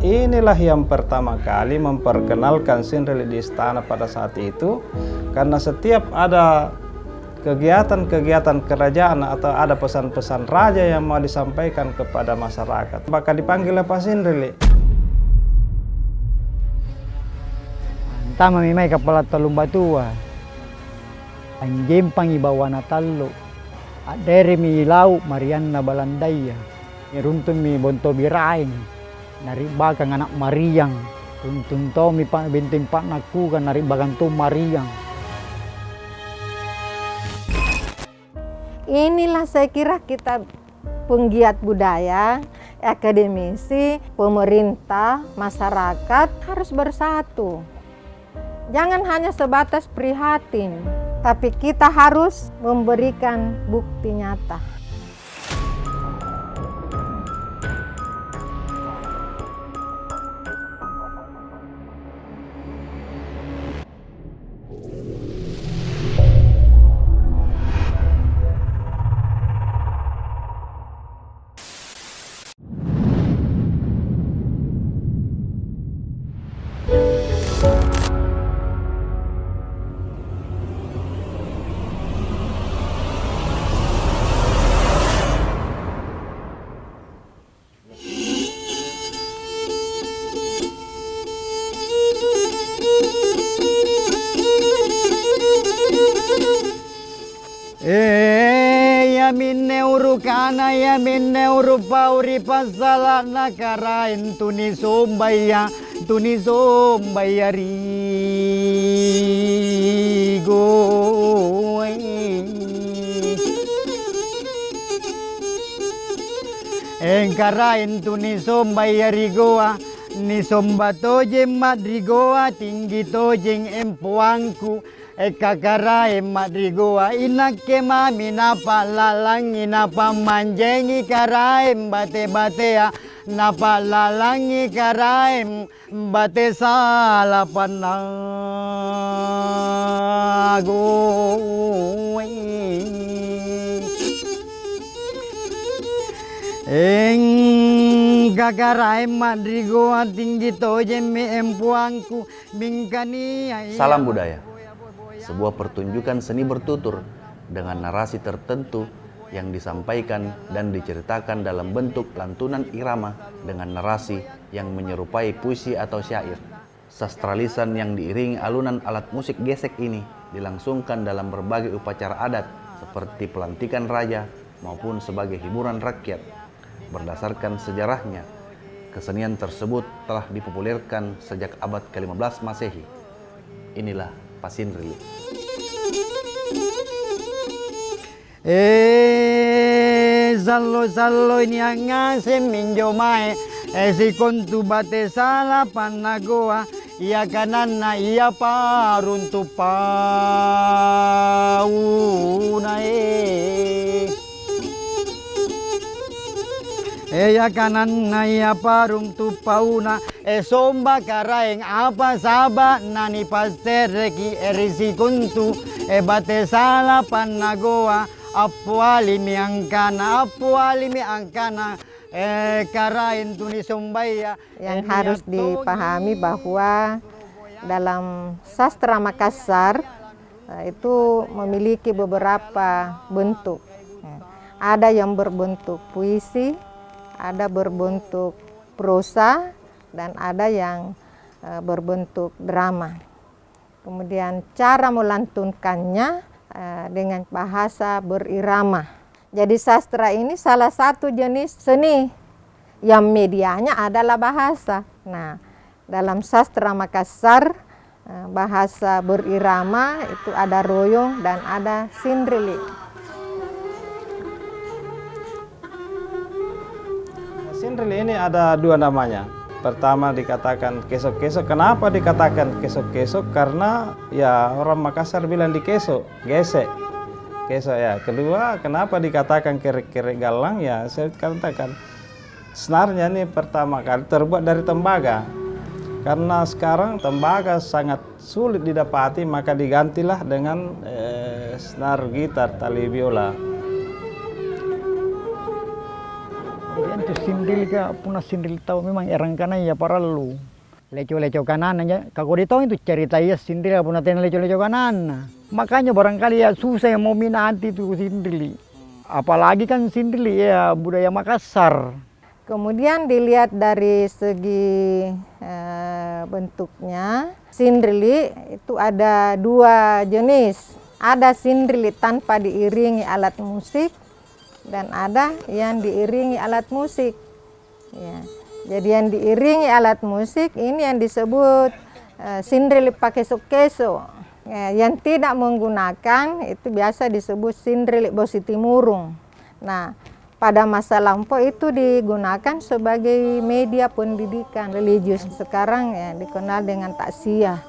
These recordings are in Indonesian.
inilah yang pertama kali memperkenalkan Sindrili di istana pada saat itu, karena setiap ada kegiatan-kegiatan kerajaan atau ada pesan-pesan raja yang mau disampaikan kepada masyarakat, maka dipanggil Pak Sindrili. Tama may kepala talong batua, anjing pangibawa na talo, adere mi ilaw Marian na balandaya, iruntun mi bonto birain, naribagang anak Mariang, tuntun to mi binting pak nakugan naribagang to Mariang. Inilah saya kira kita penggiat budaya, akademisi, pemerintah, masyarakat harus bersatu. Jangan hanya sebatas prihatin, tapi kita harus memberikan bukti nyata. Yamin neuru kana yamin neuru pauri pasala nakarain tuni sombaya rigo. Engkarain tuni sombaya rigoa ni sombato jem madrigoa tinggi tojeng empuangku. Kakarae madrigoa inake mami napa lalangi napa manjengi karae bate-batea napa lalangi karae bate salah panago. Kakarae madrigoa tinggi tojemi empuangku bingkani. Salam budaya. Sebuah pertunjukan seni bertutur dengan narasi tertentu yang disampaikan dan diceritakan dalam bentuk lantunan irama dengan narasi yang menyerupai puisi atau syair. Sastra lisan yang diiringi alunan alat musik gesek ini dilangsungkan dalam berbagai upacara adat seperti pelantikan raja maupun sebagai hiburan rakyat. Berdasarkan sejarahnya, kesenian tersebut telah dipopulerkan sejak abad ke-15 Masehi. Inilah Pak Sindrili. Sallo ini angase minjo mae si kontu bate sala panagoa ia kanana ia paruntu pauna ya kanana ia paruntu pauna somba karaeng apa saba nani pastereki erisi kuntu bate sala panagoa apu alimi angkana karain tuni sombaya. Yang harus dipahami bahwa dalam sastra Makassar itu memiliki beberapa bentuk. Ada yang berbentuk puisi, ada berbentuk prosa, dan ada yang berbentuk drama. Kemudian cara melantunkannya dengan bahasa berirama. Jadi sastra ini salah satu jenis seni yang medianya adalah bahasa. Nah, dalam sastra Makassar bahasa berirama itu ada royong dan ada sindrili. Sindrili ini ada dua namanya. Pertama dikatakan kesok-kesok. Kenapa dikatakan kesok-kesok? Karena ya orang Makassar bilang di kesok, gesek. Kesok ya. Kedua, kenapa dikatakan kerek-kerek galang? Ya saya katakan senarnya ini pertama kali terbuat dari tembaga. Karena sekarang tembaga sangat sulit didapati, maka digantilah dengan senar gitar tali biola. Itu sindil ka punah sindil tahu memang erang kanan ya paralu. Leco-leco kanan aja. Kako ditong itu cerita ya sindil punah tena leco-leco kanan. Makanya barangkali ya susah yang mau minati itu sindil. Apalagi kan sindil ya budaya Makassar. Kemudian dilihat dari segi bentuknya, sindrili itu ada dua jenis. Ada sindrili tanpa diiringi alat musik dan ada yang diiringi alat musik. Ya. Jadi yang diiringi alat musik ini yang disebut sindrili pakai keso. Ya, yang tidak menggunakan itu biasa disebut sindrili bosi timurung. Nah, pada masa lampau itu digunakan sebagai media pendidikan religius. Sekarang ya dikenal dengan takziah.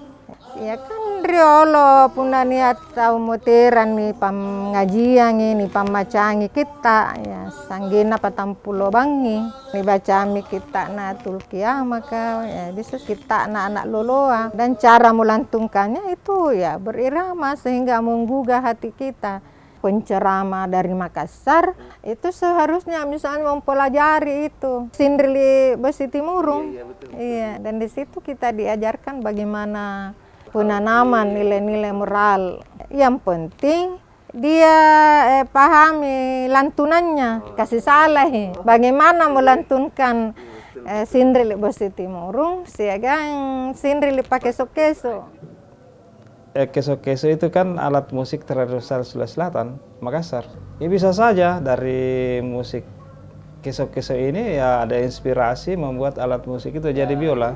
Ya kan riolo puna niat tahu muteran nih pengajian ini pemacangi kita ya sanggena patampulo bangi nih bacami kita na tulkia maka ya bisa kita anak loloa dan cara melantunkannya itu ya berirama sehingga menggugah hati kita. Penceramah dari Makassar itu seharusnya misalnya mempelajari itu sindrili besi timurung. Iya, dan di situ kita diajarkan bagaimana penanaman nilai-nilai moral. Yang penting dia pahami lantunannya, kasih salah. Bagaimana melantunkan sindrili besi timurung, siagang sindrili pakai keso. Keso-keso itu kan alat musik tradisional Sulawesi Selatan, Makassar. Ya bisa saja dari musik keso-keso ini ya ada inspirasi membuat alat musik itu jadi biola.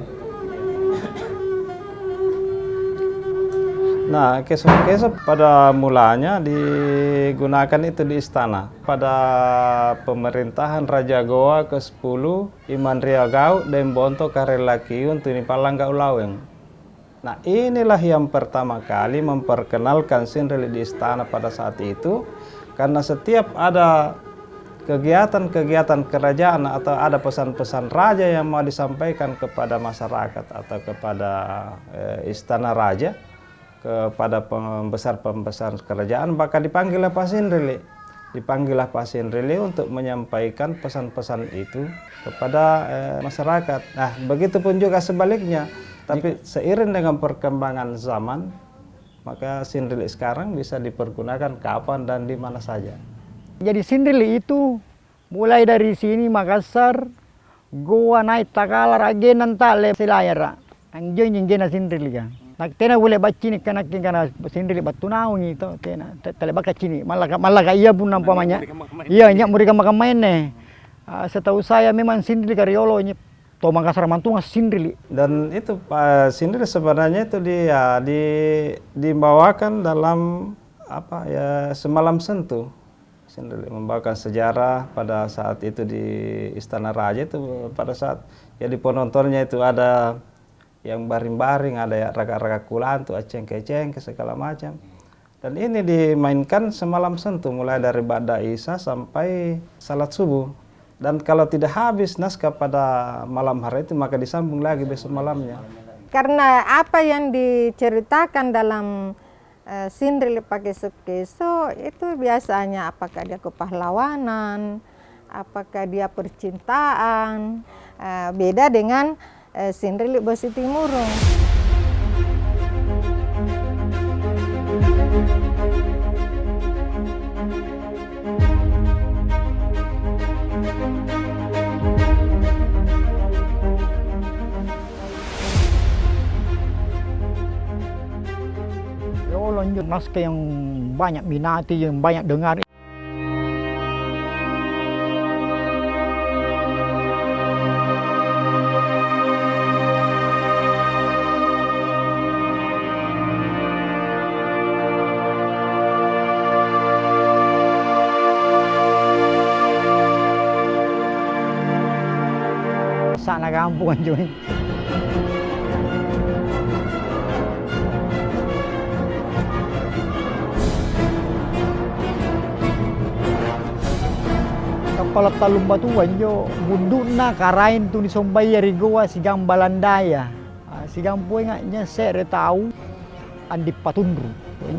Nah, keso-keso pada mulanya digunakan itu di istana. Pada pemerintahan Raja Goa ke-10, Iman Riagau dan Bonto Karelakiun Tuni Palangga Ulaweng. Nah, inilah yang pertama kali memperkenalkan sindrili di istana pada saat itu, karena setiap ada kegiatan-kegiatan kerajaan atau ada pesan-pesan raja yang mau disampaikan kepada masyarakat atau kepada istana raja, kepada pembesar-pembesar kerajaan, maka dipanggillah Pak Sindrili. Dipanggillah Pak Sindrili untuk menyampaikan pesan-pesan itu kepada masyarakat. Nah, begitu pun juga sebaliknya. Tapi seiring dengan perkembangan zaman, maka sindrili sekarang bisa dipergunakan kapan dan di mana saja. Jadi sindrili itu mulai dari sini Makassar, Goa naik Takala, Ragenan Tale, Selayar. Anjing jena sindrili kan. Nak tena boleh bacini karena sindrili batu naung itu tena tale bakacini. Malah iya pun nampamanya. Iya nyak mereka makan main nih. Setahu saya memang sindrili kariolo to Makassar mantunga sindrili. Dan itu Pak Sindrili sebenarnya itu dibawakan dalam apa ya Semalam Sentuh. Sindrili membawakan sejarah pada saat itu di Istana Raja itu pada saat ya di penontonnya itu ada yang baring-baring, ada ya raga-raga kulantu, aceng-keceng segala macam. Dan ini dimainkan Semalam Sentuh mulai dari Ba'da Isya sampai salat subuh. Dan kalau tidak habis naskah pada malam hari itu maka disambung lagi besok malamnya. Karena apa yang diceritakan dalam sindrili pakai keso itu biasanya apakah dia kepahlawanan, apakah dia percintaan, beda dengan sindrili bosi timurung. Naskah yang banyak minati, yang banyak dengar. Sana kampung juga. Kalau talung batuan jo bunduk na karain tu ni sombay yari Goa sigang Balandaya. Sigang puy nga nya sere tahu andi patundru.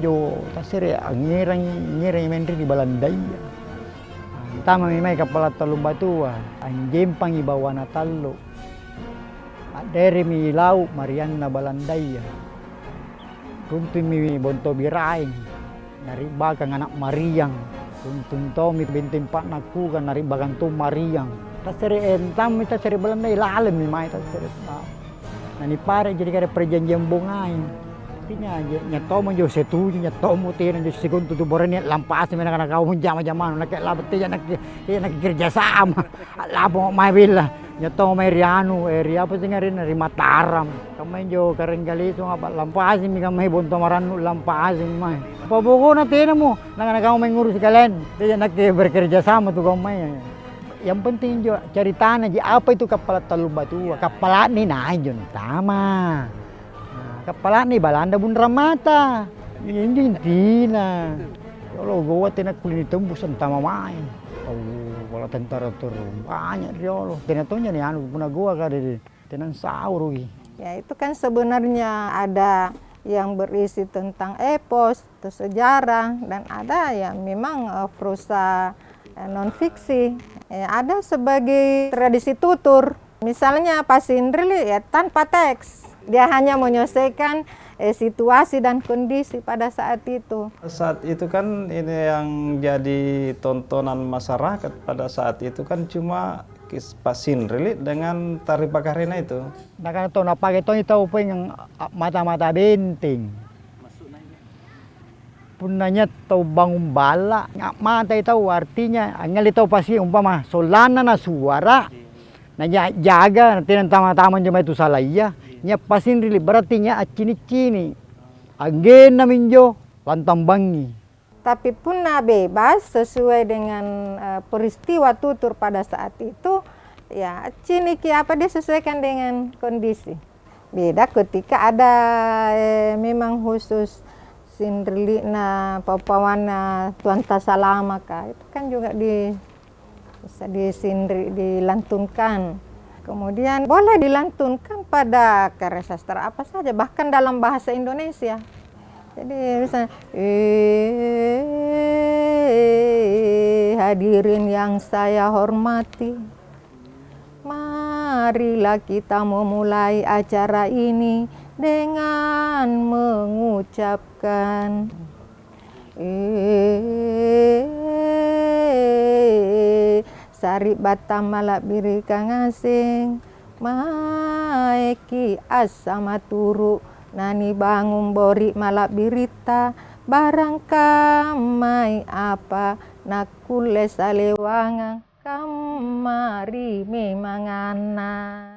Jo ta sere ngirang mendri di Balandaya. pertama memang kepala talung batua, anjem pangibawa na talo. Adere mi lau Mariana Balandaya. Runtun mi bonto biraing, nari bagang anak Mariang. Runtun to mi bintin pak naku kan nari bagang to Mariang. Tasere entam mi tasere Balandaya lalim mi mai tasere. Nani pare jadi kare perjanjian bongain. Artinya nyato mo jo setuju nyato mo tena jo segundo tu borene lampas mi nak kau jama-jama nak labet ya nak kerja sama. Labo mai bila nyato mai rianu area apa sing ngarin dari Mataram. Kamay jo karenggali so nga lampas mi kamay bonto maranu lampas mi mai. Pabugo na tena mo nak kau mai ngurus kalian. Dia nak bekerja sama tu kamay. Yang penting jo ceritanya apa itu kepala talung batua. Kepala ni najon tama. Kepala ni Balanda Bundramata. Ini intina. Kalau gua tenak kulini tembusan tama main. Oh, kalau tentara turun banyak dia loh. Tenatunya nih anu puna gua kade tenan saur gi. Ya itu kan sebenarnya ada yang berisi tentang epos, atau sejarah, dan ada yang memang prosa non fiksi. Ada sebagai tradisi tutur. Misalnya Pasindrili ya tanpa teks. Dia hanya menyelesaikan situasi dan kondisi pada saat itu. Saat itu kan ini yang jadi tontonan masyarakat pada saat itu kan cuma Pasindrili dengan tari Bakarena itu. Nah kan to napake to tahu yang mata-mata benteng. Punanya tahu bangun bala, mata tahu artinya ngali tahu pasti umpama solana na suara. Nah jaga nanti tama-tama cuma itu salah iya. Nya Pasindrili berarti nya cini-cini. Agen namin jo lantang bangi. Tapi punna bebas sesuai dengan peristiwa tutur pada saat itu, ya cini ki apa dia sesuaikan dengan kondisi. Beda ketika ada memang khusus Sindrili na papawana Tuan Tasalama ka itu kan juga bisa dilantunkan. Kemudian boleh dilantunkan pada karya sastra apa saja, bahkan dalam bahasa Indonesia. Jadi misalnya, hadirin yang saya hormati, marilah kita memulai acara ini dengan mengucapkan Sari Batam malak biri kang asing maeki asama turu nani bangun bori malak birita barang kamai apa nakule salewangang kamari memangana.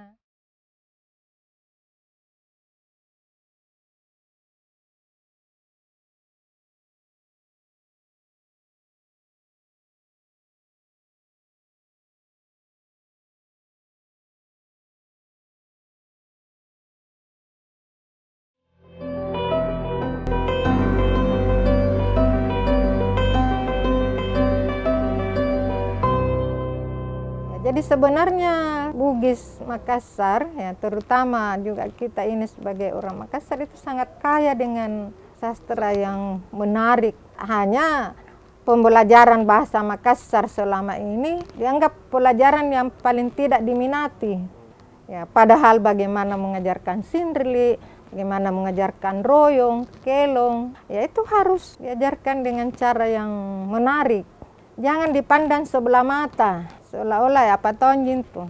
Jadi sebenarnya Bugis Makassar, ya terutama juga kita ini sebagai orang Makassar itu sangat kaya dengan sastra yang menarik. Hanya pembelajaran bahasa Makassar selama ini dianggap pelajaran yang paling tidak diminati. Ya, padahal bagaimana mengajarkan Sindrili, bagaimana mengajarkan Royong, Kelong, ya itu harus diajarkan dengan cara yang menarik. Jangan dipandang sebelah mata, seolah-olah ya apa tonjin tuh.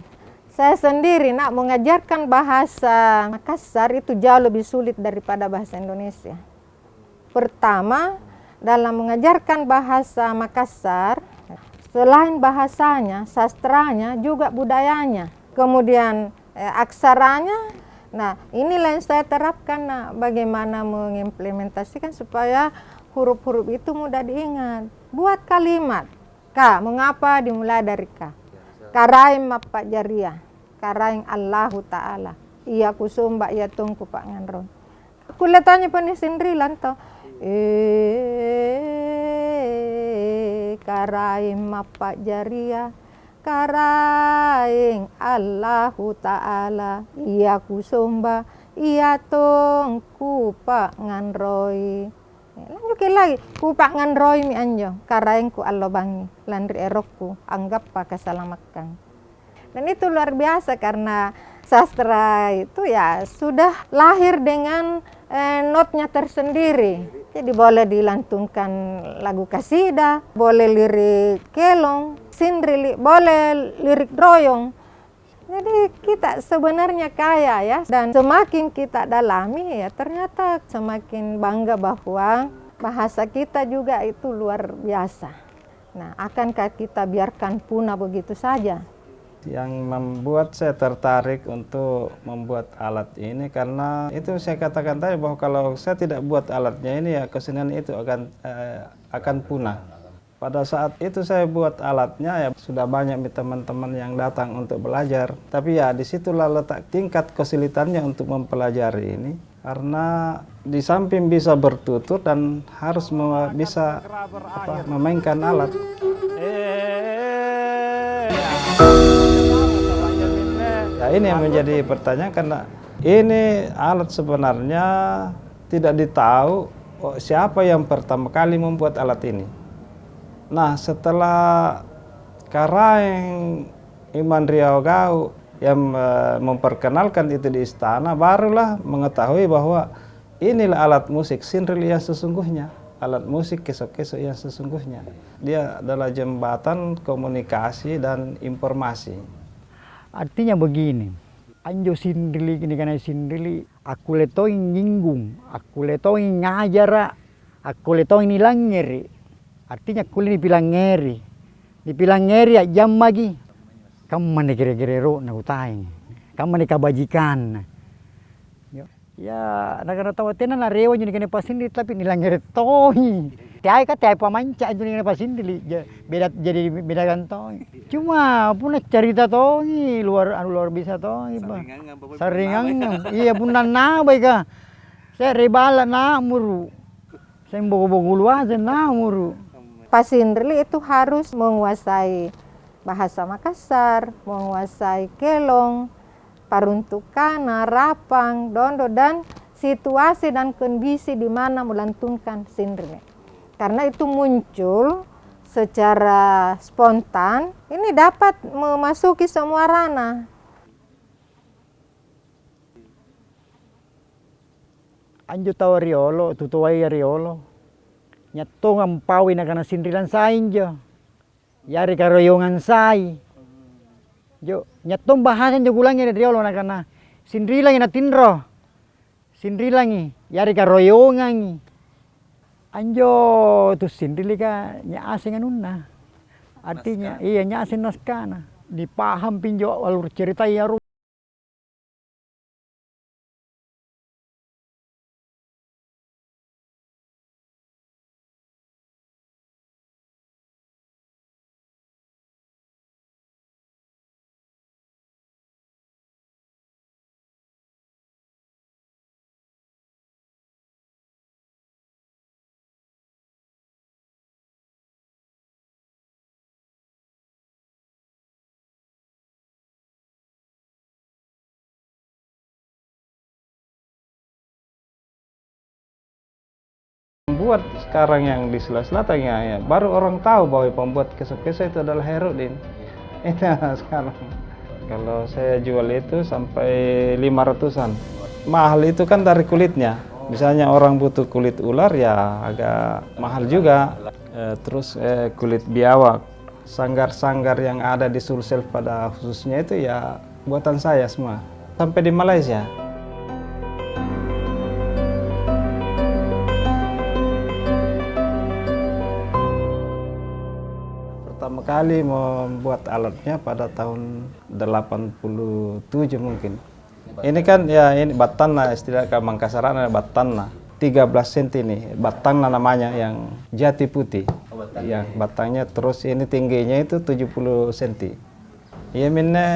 Saya sendiri nak mengajarkan bahasa Makassar itu jauh lebih sulit daripada bahasa Indonesia. Pertama, dalam mengajarkan bahasa Makassar, selain bahasanya, sastranya, juga budayanya. Kemudian aksaranya, nah inilah yang saya terapkan, nah, bagaimana mengimplementasikan supaya huruf-huruf itu mudah diingat. Buat kalimat. Ka, mengapa dimulai dari ka? Karaim apa jariah, karaim Allahu Ta'ala. Iya kusumba, iya tungku Pak Nganron. Kulihatannya penih Sindri lanto. Karaim apa jariah, karaim Allahu Ta'ala. Iya kusumba, iya tungku Pak Nganroi. Lanjut lagi, kupak ngan roy mi anjo, karaeng ku allo bangi, landri erokku, anggap pakai salamakang. Dan itu luar biasa karena sastra itu ya sudah lahir dengan notnya tersendiri. Jadi boleh dilantunkan lagu kasida, boleh lirik kelong, sindrili, boleh lirik droyong. Jadi kita sebenarnya kaya ya, dan semakin kita dalami ya ternyata semakin bangga bahwa bahasa kita juga itu luar biasa. Nah, akankah kita biarkan punah begitu saja? Yang membuat saya tertarik untuk membuat alat ini karena itu saya katakan tadi bahwa kalau saya tidak buat alatnya ini ya kesenian itu akan punah. Pada saat itu saya buat alatnya ya sudah banyak teman-teman yang datang untuk belajar. Tapi ya disitulah letak tingkat kesulitannya untuk mempelajari ini. Karena di samping bisa bertutur dan harus bisa memainkan alat. Ya ini yang menjadi pertanyaan karena ini alat sebenarnya tidak ditahu siapa yang pertama kali membuat alat ini. Nah, setelah Karaeng Iman Riau Gau yang memperkenalkan itu di istana, barulah mengetahui bahwa inilah alat musik sindril yang sesungguhnya, alat musik kesok-kesok yang sesungguhnya. Dia adalah jembatan komunikasi dan informasi. Artinya begini, anjo sindrili ini karena sindrili, aku letoin nyinggung, aku letoin ngajara, aku letoin nilangeri. Artinya kulit dipilangeri ya jam lagi. Kamu mana kira-kira ro na utain, kamu mana kabajikan. Ya, negara tahu tenan na rewa jadi kena pasindi tapi nilangeri tohi. Tiai kata tiai pamanca jadi kena pasindi beda gantong. Cuma punya cerita tohi luar bisa tohi. Saringang, iya punya nabai ka. Saya rebala namuru. Saya bogo-bogo luar namuru. Pasindrili itu harus menguasai bahasa Makassar, menguasai kelong, paruntukan, rapang, dondo, dan situasi dan kondisi di mana melantunkan sindrili. Karena itu muncul secara spontan, ini dapat memasuki semua ranah. Anjo tahu riolo, tutuai riolo. Nyatong ampawi na kana sindrilan sain jo. Yari karoyongan sai. Jo, nyatong bahasan jo gulangi na riolo na kana sindrilan na tinro. Sindrilan yari karoyongan. Anjo tu sindrili ka nya asing anunna. Artinya iya nya asing naskana. Dipaham pinjo alur cerita ya. Pembuat sekarang yang di Sulawesi Selatan ya, baru orang tahu bahwa pembuat kesok-kesok itu adalah Herudin. Itu sekarang. Kalau saya jual itu sampai 500-an. Mahal itu kan dari kulitnya. Misalnya orang butuh kulit ular ya agak mahal juga. Terus kulit biawak, sanggar-sanggar yang ada di Sulsel pada khususnya itu ya buatan saya semua. Sampai di Malaysia. Pertama kali membuat alatnya pada tahun 87 mungkin. Ini kan ya ini batana, istilah Mangkasaran ada batana. 13 cm nih, batana namanya yang jati putih. Ya, batangnya terus ini tingginya itu 70 cm. Iya minne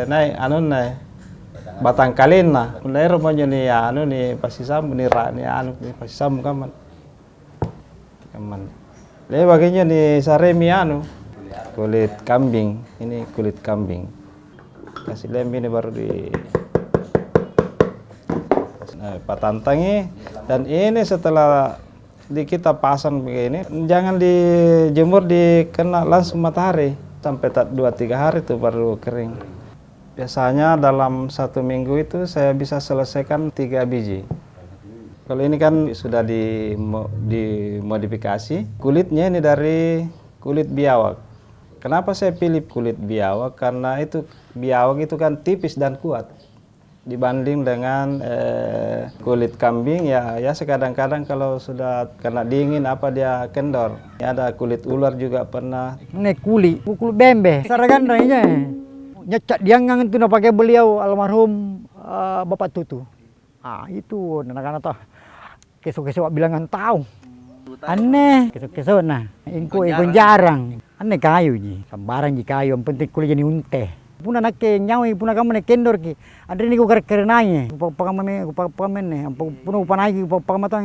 naik anu naik batang kalina. Mulai rumahnya nih anu nih pasti sambu nih rak nih anu nih pasti sambu kaman. Lalu baginya nih saremi anu kulit kambing, ini kulit kambing. Kasih lem ini baru di patantangi. Dan ini setelah kita pasang begini, jangan dijemur kena langsung matahari sampai 2-3 hari itu baru kering. Biasanya dalam 1 minggu itu saya bisa selesaikan 3 biji. Kalau ini kan sudah dimodifikasi, kulitnya ini dari kulit biawak. Kenapa saya pilih kulit biawak? Karena itu biawak itu kan tipis dan kuat dibanding dengan kulit kambing ya sekadang-kadang kalau sudah kena dingin dia kendor. Ada kulit ular juga pernah. Ini kulit bembe. Saragan rainya. Nyecat dianggang itu pakai beliau almarhum Bapak Tutu. Itu anak-anak tahu. Kesok-kesok bilangan tahu. Aneh, kesok-kesok nah. Ingko jarang. Aneh kayu ji, sambaran ji kayu. Yang penting kulit jadi unte. Puna nak nyawi, puna kamu nak kendor ki. Ada ni ko kerenai. Pakamen ni. Puna upanai ki pakamatang.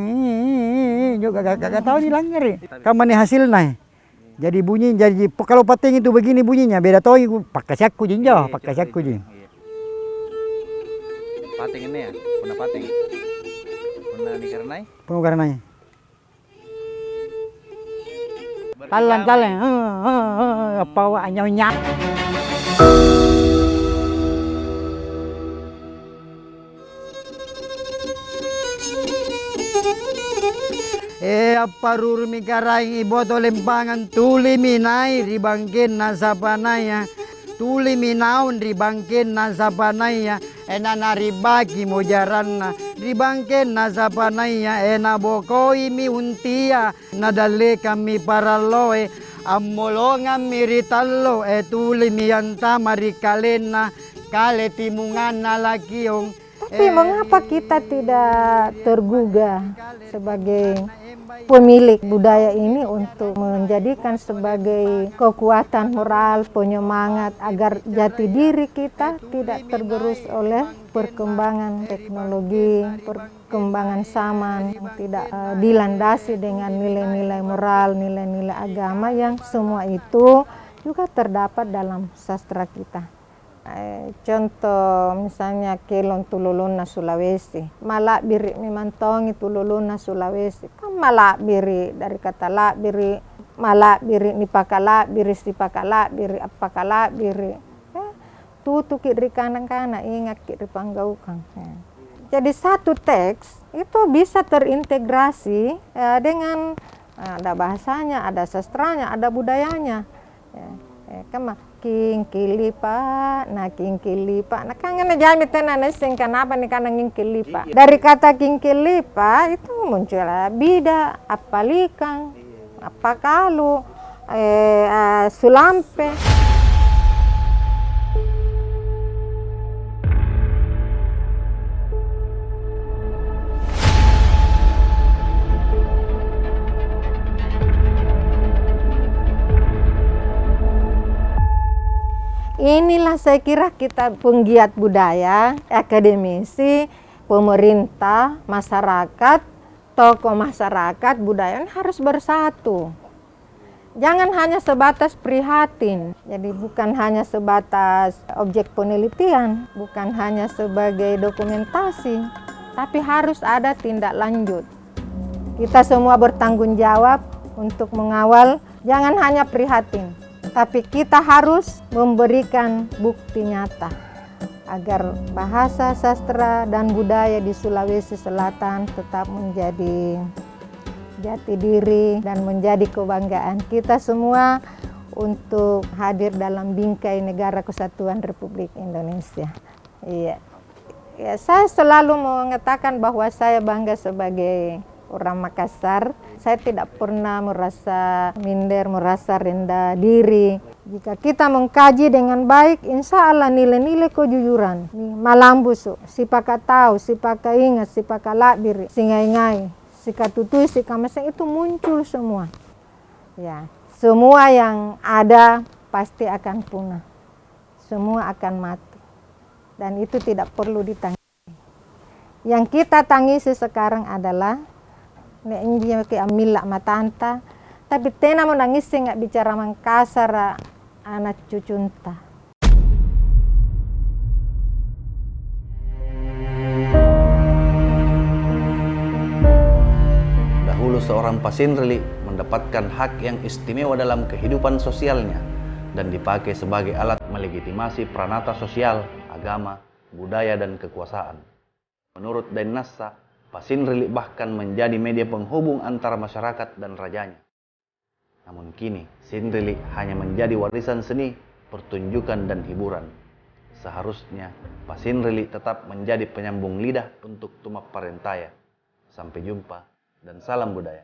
Juga gak tahu ni langgar. Kamu ni hasil nah. Jadi bunyi jadi kalau pating itu begini bunyinya beda tahu pakai sakku jinjo, pakai sakku ji. Pating ini ya, puna pating. Puna dikarenai? Puna karenai. Talan, apa nyonya. Apa rurmi karai iboto lempangan tuli minai ribangkin nasapanaya. Tuli minaun ribangkin nasapanaya. Ena naribaki mojaranna ribangkin nasapanaya. Ena bokoi mi untia nadale kami paraloe. Ammolongan miritallo tuli miyanta marikalena kale timungan nalakiong. Tapi mengapa kita tidak tergugah sebagai pemilik budaya ini untuk menjadikan sebagai kekuatan moral, penyemangat agar jati diri kita tidak tergerus oleh perkembangan teknologi, perkembangan zaman, tidak dilandasi dengan nilai-nilai moral, nilai-nilai agama yang semua itu juga terdapat dalam sastra kita. Contoh misalnya kelon tululuna Sulawesi, malak biri mimantongi tululuna Sulawesi. Kan malak biri dari kata lak biri, malak biri nipakala biri sipakala biri apakala biri. Tutu kiri kanan-kanan ingat kiri panggaukan. Jadi satu teks itu bisa terintegrasi dengan ada bahasanya, ada sastranya, ada budayanya. King kilipa, king kilipa. Nah kangen jami tenan sing kenapa nih kana king kilipa. Dari kata king kilipa itu muncul bida, apalikang, apa kalu, sulampe. Inilah saya kira kita penggiat budaya, akademisi, pemerintah, masyarakat, tokoh masyarakat, budaya harus bersatu. Jangan hanya sebatas prihatin, jadi bukan hanya sebatas objek penelitian, bukan hanya sebagai dokumentasi, tapi harus ada tindak lanjut. Kita semua bertanggung jawab untuk mengawal, jangan hanya prihatin. Tapi kita harus memberikan bukti nyata agar bahasa, sastra, dan budaya di Sulawesi Selatan tetap menjadi jati diri dan menjadi kebanggaan kita semua untuk hadir dalam bingkai Negara Kesatuan Republik Indonesia. Iya. Ya, saya selalu mengatakan bahwa saya bangga sebagai orang Makassar. Saya tidak pernah merasa minder, merasa rendah diri. Jika kita mengkaji dengan baik, insya Allah nilai-nilai kejujuran, malambusu, sipaka tahu, sipaka ingat, sipaka labir, singai-ngai, sika tutui, sika masing itu muncul semua. Ya, semua yang ada pasti akan punah, semua akan mati, dan itu tidak perlu ditangisi. Yang kita tangisi sekarang adalah nek india ke amila matanta, tapi tena mau nangis nggak bicara Makassar anak cucunta. dahulu seorang pasindrili mendapatkan hak yang istimewa dalam kehidupan sosialnya dan dipakai sebagai alat melegitimasi pranata sosial, agama, budaya, dan kekuasaan. Menurut Dain Nassa, pasindrili bahkan menjadi media penghubung antara masyarakat dan rajanya. Namun kini, sindrili hanya menjadi warisan seni, pertunjukan, dan hiburan. Seharusnya, pasindrili tetap menjadi penyambung lidah untuk tumak parentaya. Sampai jumpa dan salam budaya.